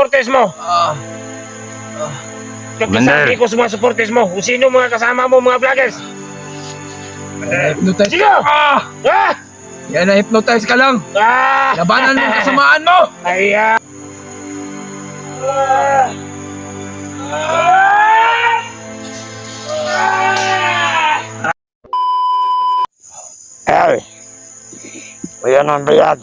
Supporters mo. Sabi ko sa mga supporters mo, kung sino mga kasama mo, mga vloggers. Na-hypnotize Sige! ka. Yan, na-hypnotize ka lang. Labanan mo ang kasamaan mo. Ay, Ay, ayan ang bayad.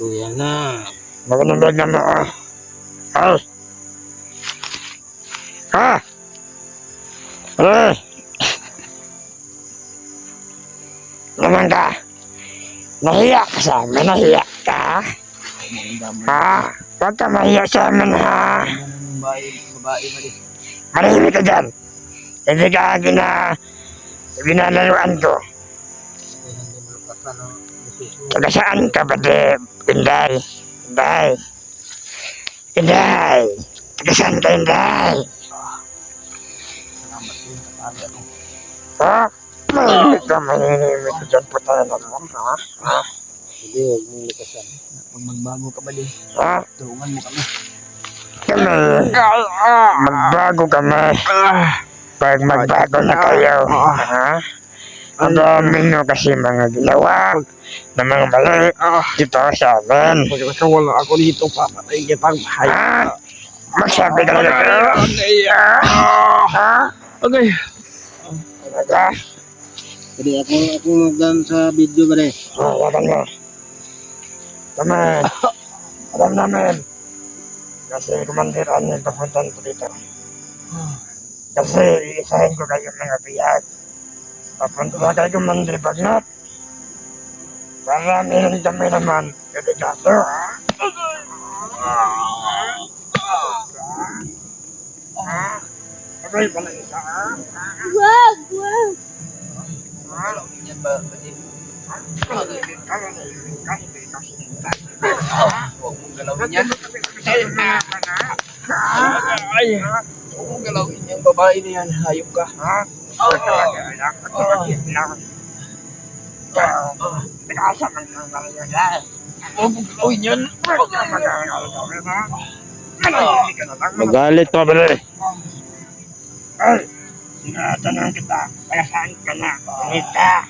Ayan na. Magandang bayad naman ah. Ay. Ha? Ay. Naman ka. Nahiya ka sa amin, nahiya ka. Ha? Huwag ka mahiya sa amin ha. Babae mali. Marahimik ka dyan. Hindi ka ginalaruan ko. Taga saan ka ba, Deb? Inday. Inday. Inday. Taga saan ka, Inday? Ha? Mahimik ka dyan po tayo na mo, ha? Ha? Hindi, huwag mong likasan. Pag magbago ka ba, Ha? tulungan mo kami. Kami. Magbago kami. Pag magbago na kayo, ha? Ang dami nyo kasi mga ginawa na mga mali dito sa amin. Pagkaka wala ako dito, papatay kitang hayop. Ha? Magsabi ka na dito? Ha? Okay. Talaga? Pwede ako magdan sa video ba rin? Yakan mo. Kami. Alam namin. Kasi kumandiran yung papuntan ko dito. Kasi iisahin ko kayo mga biyag. Papunta na kayo kumandir bagnat. Para meron kami naman. Kasi kaso ha? Sabay pa na isa ha? Wag! Wag! Yan ba? Huwag mong galawin yan. Ay, huwag mong galawin yung babae na yan. Hayop ka. Huwag mong galawin yan. Magalit pa ba rin? Ay, sinatanong kita, kaya saan ka na? Kunita.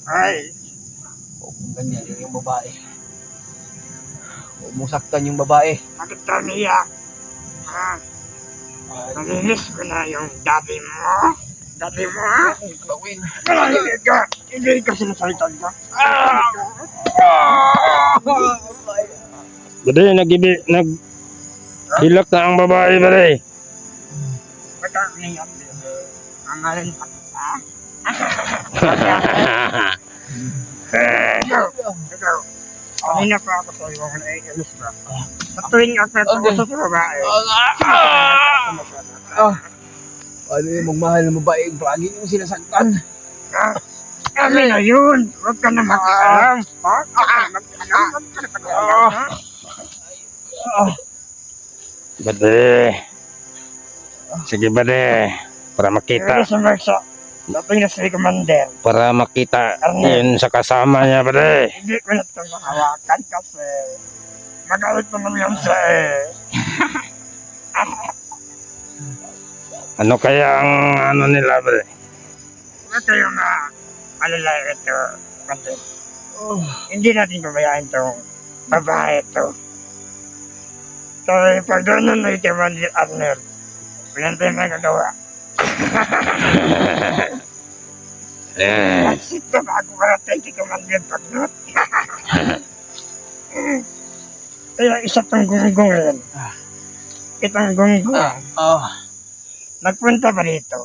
Ay, Huwag mong ganyan yung babae. Huwag mong saktan yung babae. bakit ka niya? Ha? Nalinis ko na yung daddy mo. Daddy mo? Huwag mong galawin. Nalinis ka. Hindi ka sinasalita ko. Bade, naghilak na ang babae, bade. Ba't ka niya? Amalin pa kita. Ikaw. Kanina pa ako sa iyo na i-alis ba? Sa tuwing akit ako sa babae. Ano yung magmahal ng babae? Lagi yung sinasaktan. Amin na yun. Huwag ka na mag-alam. Huwag ka na mag-alam. Bade. Sige, bade. Para makita. Sa Marsa. Dating na si Commander. Para makita yun sa kasama niya, bade. Hindi ko na ito mahawakan kasi magalit pa naman yan sa Ano kaya ang ano nila, bade? Huwag kayo na alala ito. Kasi hindi natin pabayaan itong babae ito. So, pag doon na ito man yung Arnold, walang tayo magagawa. Kasi ito bago parating kay Commander Pagnot. Kaya isa tong gunggong rin. Itong gunggong. Nagpunta ba rito?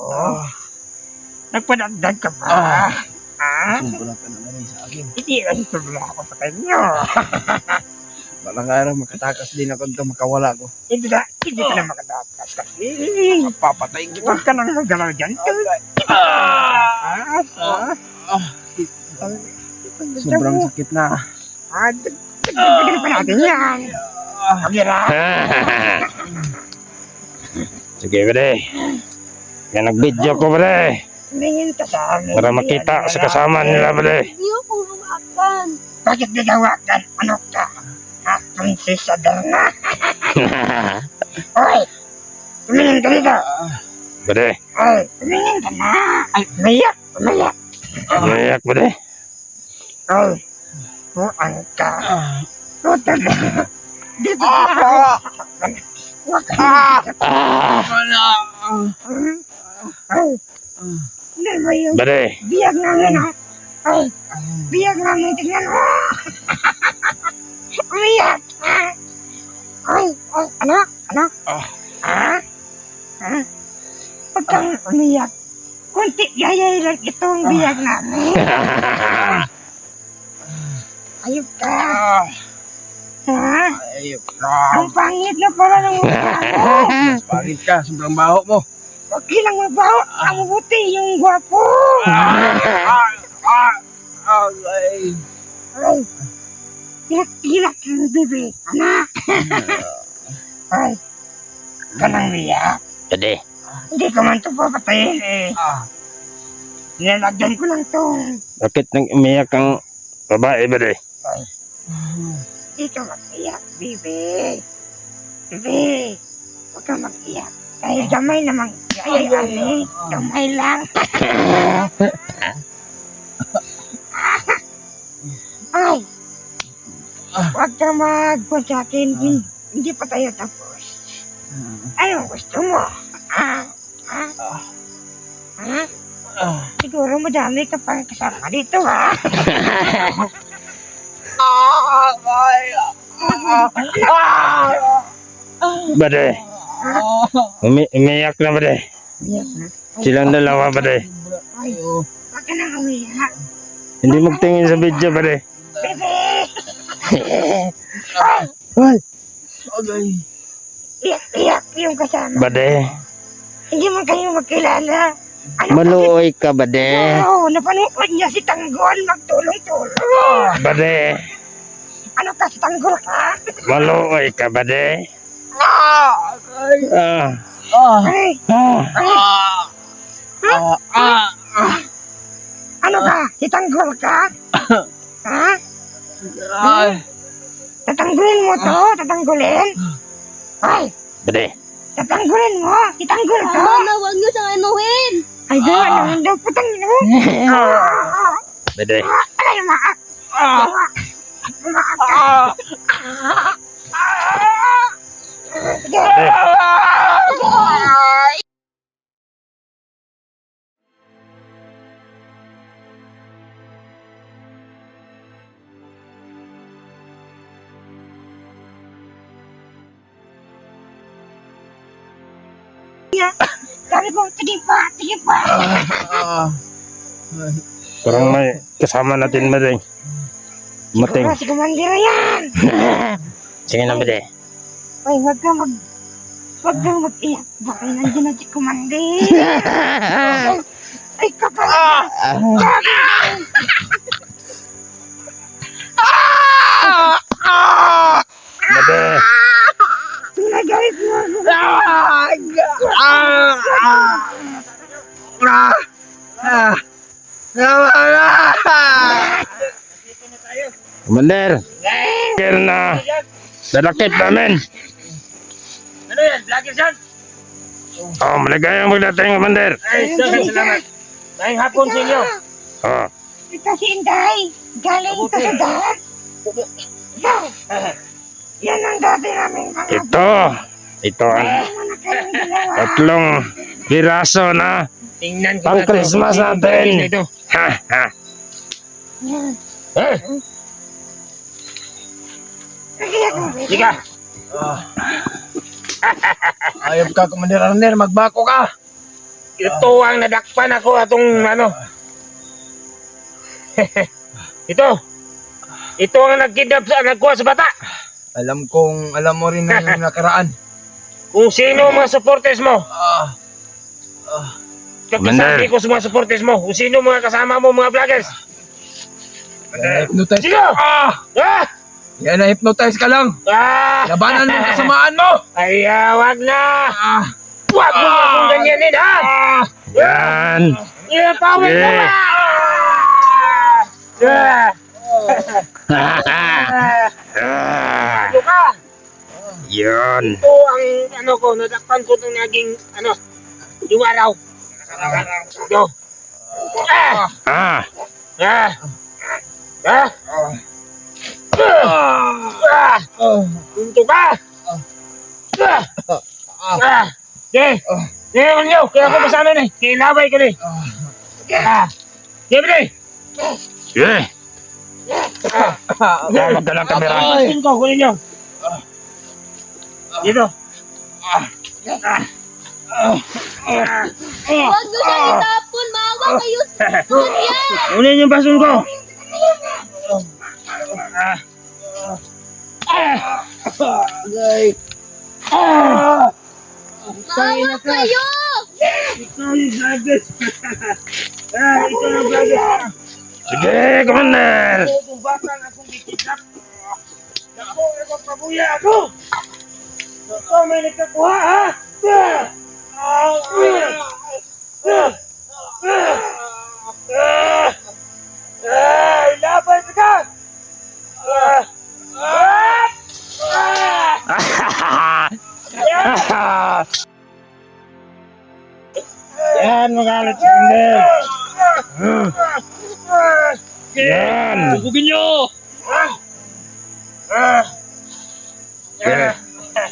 Nagpadagdag ka pa? Ha? Sumulat ka naman sa akin. Hindi kasi sobra ako sa kanyo. Balang araw makatakas din ako dito, makawala ko. Hindi ka na makatakas kasi. Papatayin kita. Huwag ka nang magalaw dyan. Sobrang sakit na. Dagdagan pa natin yan. Pag-ira. Sige, bade. Kaya nag-video ko, bade. Tingin ka sa amin. Para makita sa kasama nila, bade. Hindi ako lumakan. Bakit gagawa ka? Ano ka? Ha? Prinsesa Darna? Oy! Tumingin ka dito! Bade, Oy! Tumingin ka na! Ay, umiyak! Umiyak! umiyak bade. Oy! Buang ka! Puta ka! Dito ka! Huwag ka! Ay! Hindi mo yung Bade, biyag namin ha! Ay! Biyag namin! Tingnan mo! Umiyak! Ay! Ay! Ano? Ano? Ha? Ha? Huwag kang umiyak. Kunti gayay lang itong biyag namin. Ayop ka. Ha? Ayop. Ang pangit na pala ng mukha mo. Pangit ka, sobrang baho mo. Huwag kilang mabaho. Ang buti yung gwapo. Ay. Ay. Hilak-hilak yung bibi. Anak. Ay. Kanang biyak. bade. Hindi ko man ito papatayin eh. Nilalagyan ko lang to. Bakit nang umiyak ang babae bade? Ay. Hindi ka mag-iyak, bibi. Bibi. Huwag ka mag-iyak. Dahil gamay namang gayaan eh. Gamay lang. Ay. Huwag ka mag-kwan sa akin. Hindi pa tayo tapos. Anong gusto mo? Siguro madami ka pang kasama dito, ha? Bade, umiyak na bade. Silang dalawa bade. Ay, huwag ka nang umiyak. Hindi magtingin sa video bade. Bebe! Ay, Okay. Iyak-iyak yung kasama. bade, Hindi man kayo magkilala. maluoy ka bade. Oo, napanood niya si Tanggol magtulong-tulong. Bade, Ano ka, si Tanggol ka? maluoy ka bade. Ah! Ah, Ay, ah. ano ka, si Tanggol ka? Ha? Tatanggulin mo to? Tatanggulin? Ay, Bade, tatanggulin mo? Itanggol to? Mama, huwag niyo siyang inuhin. Ay, doon, naman daw putang ino. bade. Ay, umaak. Umaak ka. Sige. Sabi ko, sige pa, sige pa. Parang may kasama natin bade. Mating. Siguro si Commander yan. Sige na bade. Ay, wag kang mag-iyak. Baka nandiyan na si Commander. Ay, kapal. Bade, Pinagalit mo ako. Commander. Kaya na dalakit namin. Ano yan? Vlogger yan? Oh, maligayang magdating, Commander. Ay, salamat. Maayong hapon sa inyo. Oh, Ito si Inday. Galing ito sa dagat. Ikaw. Yan ang dati namin mga ito ang mga kayong dalawa. tatlong piraso na Tingnan ko pang na to. Christmas Ito. natin. Ha, ha. Nagiyak mo. Sige. Ayop ka, Commander Arner. Magbako ka. Ito ang nadakpan ako atong ano. Ito ang nagkidnap sa nagkuha sa bata. Alam mo rin na yung nakaraan. Kung sino ang mga supporters mo. Commander. Kakisabi ko sa mga supporters mo. Kung sino mga kasama mo, mga vloggers. Na-hypnotize Sino? Yan, na-hypnotize ka lang. Labanan mo ang kasamaan mo. Ay, wag na. Wag mo akong ganyanin, ha? Yan. Pawin mo Yeah. ba? Ah. Ano ka? Yun. Ito ang ano ko, nadakpan ko itong naging ano, dumaraw. Ito. Ah! Ah. Ah! Ah! Ah! Punto ka! Ah! Ah! Okay. Ngayon nyo, kaya ako masama na eh. Kilabay ka na eh. Ah! Sige ba eh? Sige. Tawag ka ng kamera. Kunin ko, kunin nyo. Dito. Huwag nyo siyang itapon. Maawa kayo sa kanya. Kunin yung basun ko. Ah. Ah. Ah. Maawa kayo. Ikaw yung vloggers. Ah, ikaw yung vloggers. Sige, Commander. Ako, kung bata na akong bikidnap. Ako, pabuya ako. Ako, may nagkakuha, ha? Laban ka! Yan, magalit si Commander. Yan. Bugin nyo! Sige.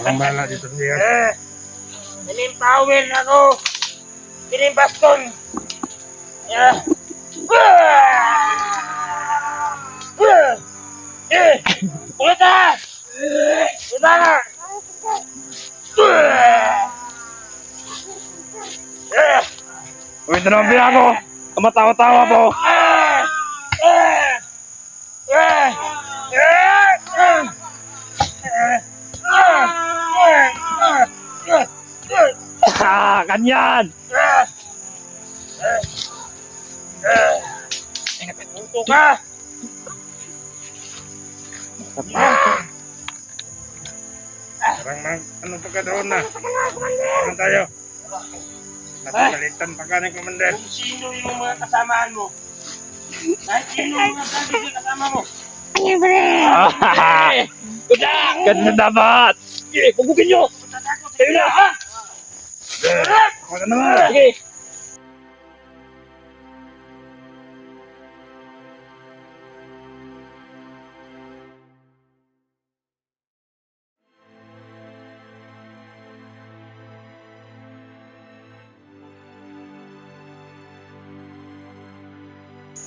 Walang bala dito siya. Nanimpawin ako. Pinibaston. Ulit na! Ulit na! Uy, tinabi ako. Tumatawa-tawa po. Kanyan. Punto ka! Parang ano pa ka doon na? Ano tayo? Napagalitan pa ka ng Commander. Kung sino yung mga kasamaan mo. Kahit sino yung mga sabi kasama mo. Ganda dapat. Sige, bubugin nyo! Kayo na, ha? Ako na naman. Sige.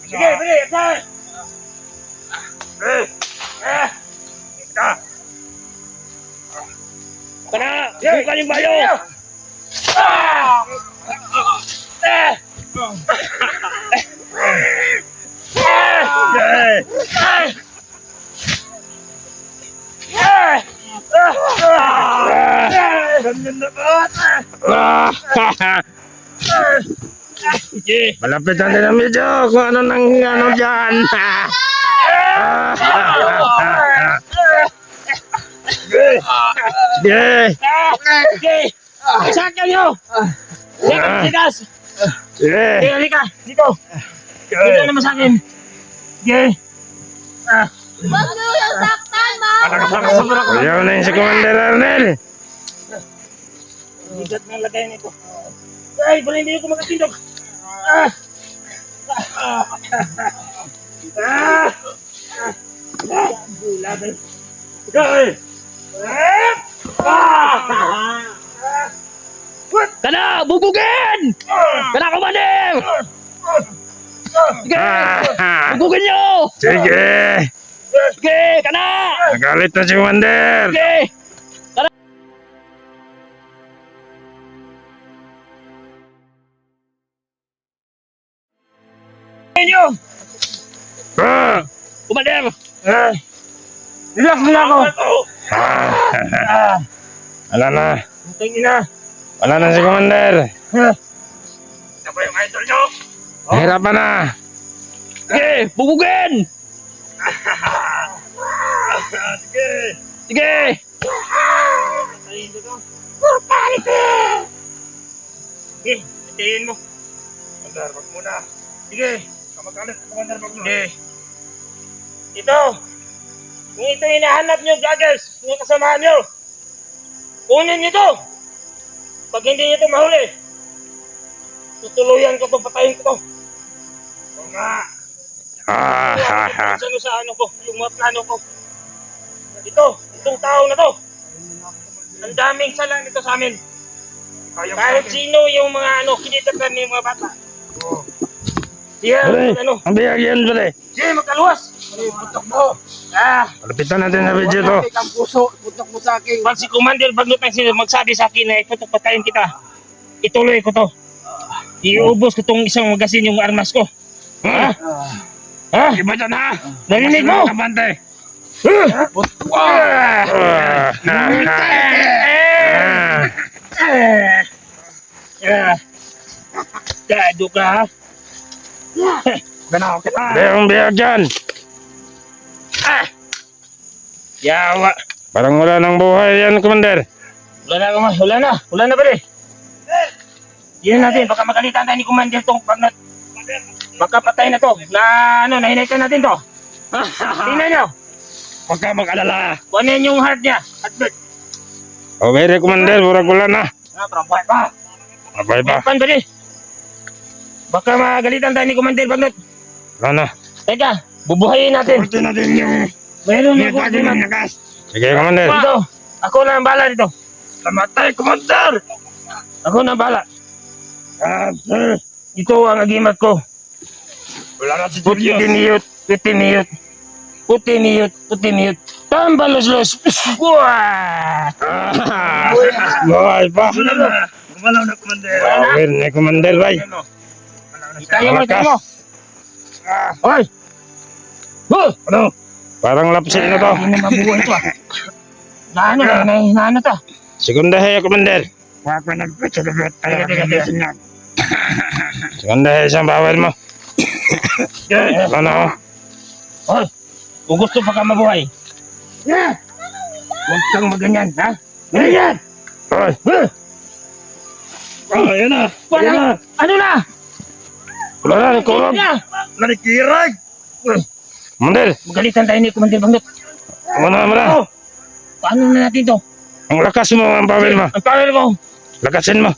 Sige, bili, saan? Ika. Kana, bukan yung bayo! Malapit ang dinamidyo kung ano nang ano dyan. Sige. Sige! Sakyan nyo! Sige, tigas! Sige. Sige, halika! Dito! Dito naman sa akin! Sige! Huwag nyo siyang saktan. Maawa kayo. Ayaw na yun si Commander Arnel. Bigat ng lagay nito. Ay, bala hindi ko makatindog! Laban! Ikaw eh! Kana! Bugugin! Kana, Commander! Sige! Bugugin nyo! Sige. Sige! Kana! Nagalit na si Commander. Sige! Inyo! Commander! Relax na ako! Wala na. Tingin na! Wala na si Commander. Ito ba yung idol nyo? Hirapan na. Sige! Bugugin! Sige! Sige! Ayun dito. Sige, itayin mo. Commander, wag muna. Sige. Kamagalit, Commander, wag muna. Sige. Ito. Kung ito hinahanap nyo, vloggers, yung kasamahan nyo. Kunin niyo to! Pag hindi niyo to mahuli, tutuluyan ko to, patayin ko to. Oo nga. Sa ano ko, yung mga plano ko. Itong tao na to. Ang daming sala nito sa amin. Kahit sino yung mga kinitatan ng mga bata. Pre, Ano? ang biyag yan, pre. Sige, magkaluwas. Lapitan natin na video to. Ang puso, putok mo sa akin. Pag si Commander Bagnot ang sino magsabi sa akin na ito patayin kita, ituloy ko to. Iubos ko tong isang magasin yung armas ko. Ha? Ha? Iba dyan ha. Narinig mo? Kabante. Gado ka ha? Ganaw kita. Ang biyag yan. Yawa. Parang wala ng buhay yan, Commander. Wala na ba rin? Yun natin, baka magalitan tayo ni Commander tong baka patay na to. Nahinaytan natin to. Tingnan nyo. Huwag ka mag-alala. Kunin yung heart niya. Heartbeat. Okay, Commander. Murag wala na. Trampay pa. Abay pa. Pan ba rin? Baka magalitan tayo ni Commander Bagnot. Wala na. Teka, bubuhayin natin. Pwede natin yung Mayroon ako nagagawin ng nagas. Sige, Commander. Dito, ako na ang bala dito. Namatay, Commander! Ako na ang bala. Sir. Ito ang agimat ko. Wala na si Puti Julius. miyut. Puti miyut. Tambalos-los. Wah! Buhay pa. Wala na, Commander. Okay, ni Commander, bay. Tayo mo. Hoy! Hoy! Ano? Parang lapsi na to. Hindi na mabuhay ito ah. Naano to? Sekundahe, Commander. Huwag ko nagpatsalabot. Kaya Teka. nagising na. Sekundahe, isang bawal mo. Ano? Hoy! Kung gusto pa ka mabuhay. Huwag kang maganyan, ha? Ganyan! Hoy. Yan na. Ano na? Wala na, kurog. Nanikirag. Commander, Magalitan tayo ni Commander Bagnot. muna. Paano na natin to? Ang lakas mo, ang bawal mo. Ang power mo. Lakasin mo.